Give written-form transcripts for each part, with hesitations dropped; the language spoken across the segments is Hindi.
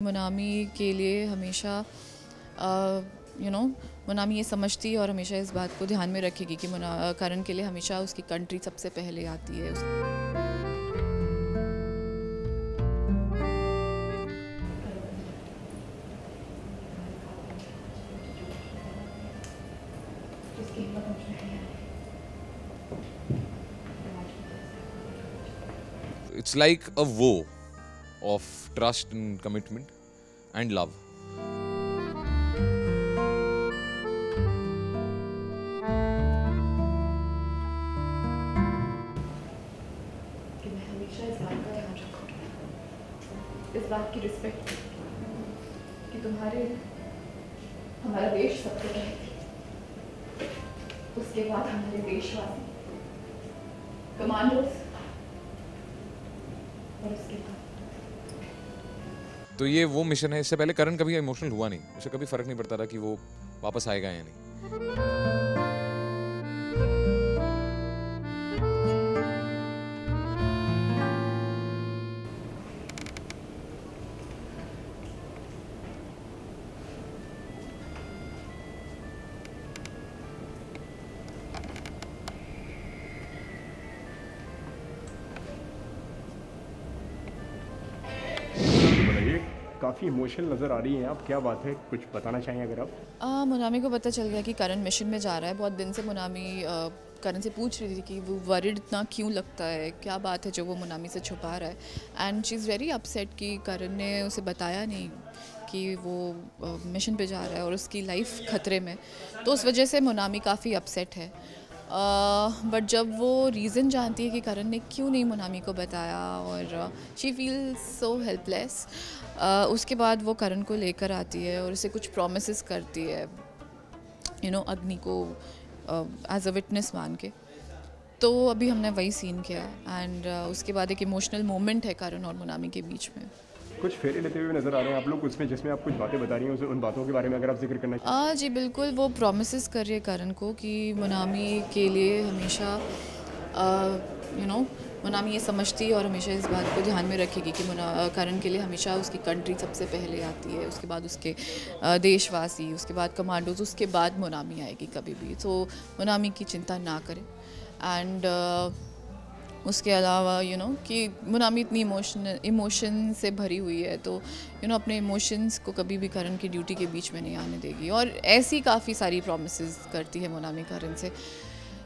मोनामी के लिए हमेशा मोनामी ये समझती है और हमेशा इस बात को ध्यान में रखेगी कि करण के लिए हमेशा उसकी कंट्री सबसे पहले आती है। It's like a war of trust and commitment and love. कि मैं हमेशा इस बात का ध्यान रखूंगी, इस बात की रिस्पेक्ट कि हमारा देश सबसे पहले, उसके बाद हमारे देशवासी, कमांडोज और उसके बाद। तो ये वो मिशन है। इससे पहले करण कभी इमोशनल हुआ नहीं, उसे कभी फर्क नहीं पड़ता था कि वो वापस आएगा या नहीं। काफ़ी इमोशनल नज़र आ रही हैं आप, क्या बात है, कुछ बताना चाहेंगे अगर आप? मोनामी को पता चल गया कि करण मिशन में जा रहा है। बहुत दिन से मोनामी करण से पूछ रही थी कि वो वरिड इतना क्यों लगता है, क्या बात है जो वो मोनामी से छुपा रहा है। And she is very upset कि करण ने उसे बताया नहीं कि वो मिशन पे जा रहा है और उसकी लाइफ खतरे में। तो उस वजह से मोनामी काफ़ी अपसेट है। बट जब वो रीज़न जानती है कि करण ने क्यों नहीं मोनामी को बताया और शी फील सो हेल्पलेस, उसके बाद वो करण को लेकर आती है और उसे कुछ प्रॉमिसेस करती है, अग्नि को एज अ विटनेस मान के। तो अभी हमने वही सीन किया एंड उसके बाद एक इमोशनल मोमेंट है करण और मोनामी के बीच में। कुछ फेरे लेते हुए नज़र आ रहे हैं आप लोग उसमें, जिसमें आप कुछ बातें बता रही हैं, उन बातों के बारे में अगर आप जिक्र करना चाहें। जी बिल्कुल, वो प्रॉमिसेस कर रही है करण को कि मोनामी के लिए हमेशा मोनामी ये समझती है और हमेशा इस बात को ध्यान में रखेगी कि करण के लिए हमेशा उसकी कंट्री सबसे पहले आती है, उसके बाद उसके देशवासी, उसके बाद कमांडोज, उसके बाद मोनामी आएगी कभी भी। तो मोनामी की चिंता ना करें। एंड उसके अलावा कि मोनामी इतनी इमोशन से भरी हुई है, तो अपने इमोशंस को कभी भी करण की ड्यूटी के बीच में नहीं आने देगी। और ऐसी काफ़ी सारी प्रॉमिसेस करती है मोनामी करण से,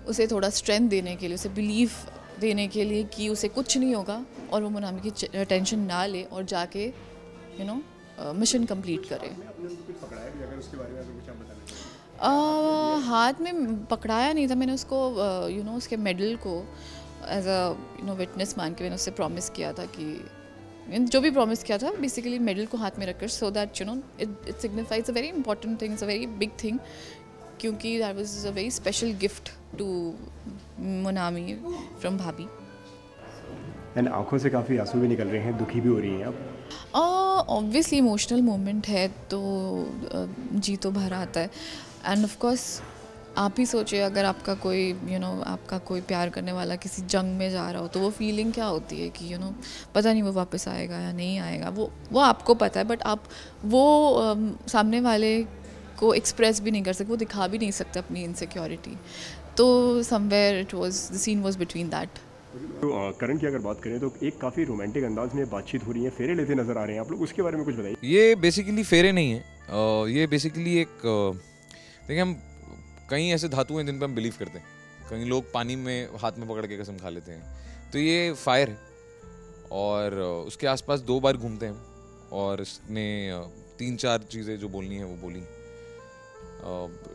उसे थोड़ा स्ट्रेंथ देने के लिए, उसे बिलीफ देने के लिए कि उसे कुछ नहीं होगा और वो मोनामी की टेंशन ना ले और जाके मिशन कंप्लीट करे। हाथ में पकड़ाया नहीं था मैंने उसको, उसके मेडल को एज अ विटनेस मान के मैंने उससे प्रॉमिस किया था कि जो भी प्रॉमिस किया था बेसिकली मेडल को हाथ में रखकर, so that it signifies a very important thing, it's a very big thing, क्योंकि that was a very special gift to Monami from भाभी। एंड आंखों से काफ़ी आंसू भी निकल रहे हैं, दुखी भी हो रही हैं आप। ऑब्वियसली इमोशनल मोमेंट है तो जी तो भर आता है। एंड ऑफ कोर्स आप ही सोचिए, अगर आपका कोई आपका कोई प्यार करने वाला किसी जंग में जा रहा हो तो वो फीलिंग क्या होती है कि पता नहीं वो वापस आएगा या नहीं आएगा, वो आपको पता है, बट आप वो सामने वाले को एक्सप्रेस भी नहीं कर सकते, वो दिखा भी नहीं सकते अपनी इनसिक्योरिटी। तो somewhere it was, the scene was between that. तो करण की अगर बात करें तो एक काफ़ी रोमांटिक अंदाज में बातचीत हो रही है, फेरे लेते नज़र आ रहे हैं आप लोग, उसके बारे में कुछ बताइए। ये बेसिकली फेरे नहीं है, ये बेसिकली एक देखिए, हम कई ऐसे धातु हैं जिन पर हम बिलीव करते हैं। कई लोग पानी में हाथ में पकड़ के कसम खा लेते हैं, तो ये फायर है और उसके आसपास 2 बार घूमते हैं और इसने 3-4 चीज़ें जो बोलनी है वो बोली।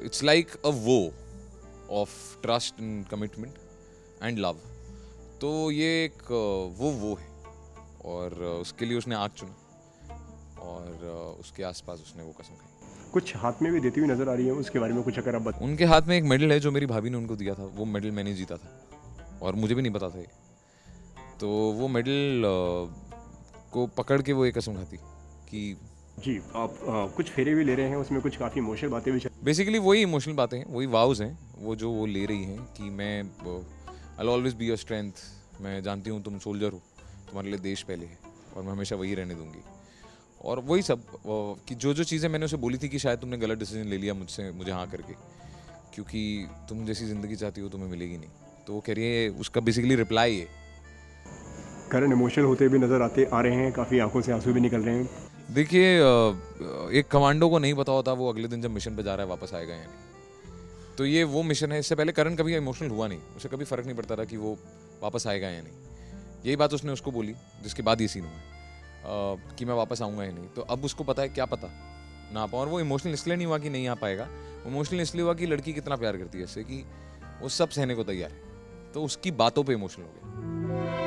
It's like a war of trust and commitment and love. तो ये एक वो है और उसके लिए उसने आग चुना और उसके आसपास उसने वो कसम खाई। कुछ हाथ में भी देती हुई नज़र आ रही है, उसके बारे में कुछ अगर आप बता। उनके हाथ में एक मेडल है जो मेरी भाभी ने उनको दिया था, वो मेडल मैंने जीता था और मुझे भी नहीं पता था ये। तो वो मेडल को पकड़ के वो एक कसम खाती कि जी आप कुछ फेरे भी ले रहे हैं, उसमें कुछ काफ़ी इमोशनल बातें भी बेसिकली वही इमोशनल बातें हैं, वही वाउज हैं वो जो वो ले रही हैं कि मैं I will always be your strength, मैं जानती हूँ तुम सोल्जर हो, तुम्हारे लिए देश पहले है और मैं हमेशा वही रहने दूंगी। और वही सब कि जो जो चीज़ें मैंने उसे बोली थी कि शायद तुमने गलत डिसीजन ले लिया मुझसे, मुझे हाँ करके, क्योंकि तुम जैसी ज़िंदगी चाहती हो तुम्हें मिलेगी नहीं। तो वो कह रही है, उसका बेसिकली रिप्लाई है। करण इमोशनल होते भी नज़र आ रहे हैं, काफ़ी आंखों से आंसू भी निकल रहे हैं। देखिए, एक कमांडो को नहीं पता होता वो अगले दिन जब मिशन पे जा रहा है वापस आएगा या नहीं। तो ये वो मिशन है। इससे पहले करण कभी इमोशनल हुआ नहीं, उसे कभी फ़र्क नहीं पड़ता था कि वो वापस आएगा या नहीं। यही बात उसने उसको बोली, जिसके बाद ये सीन हुआ कि मैं वापस आऊँगा या नहीं। तो अब उसको पता है, क्या पता ना आ पाऊँ। और वो इमोशनल इसलिए नहीं हुआ कि नहीं आ पाएगा, इमोशनल इसलिए हुआ कि लड़की कितना प्यार करती है इससे कि वो सब सहने को तैयार है। तो उसकी बातों पे इमोशनल हो गया।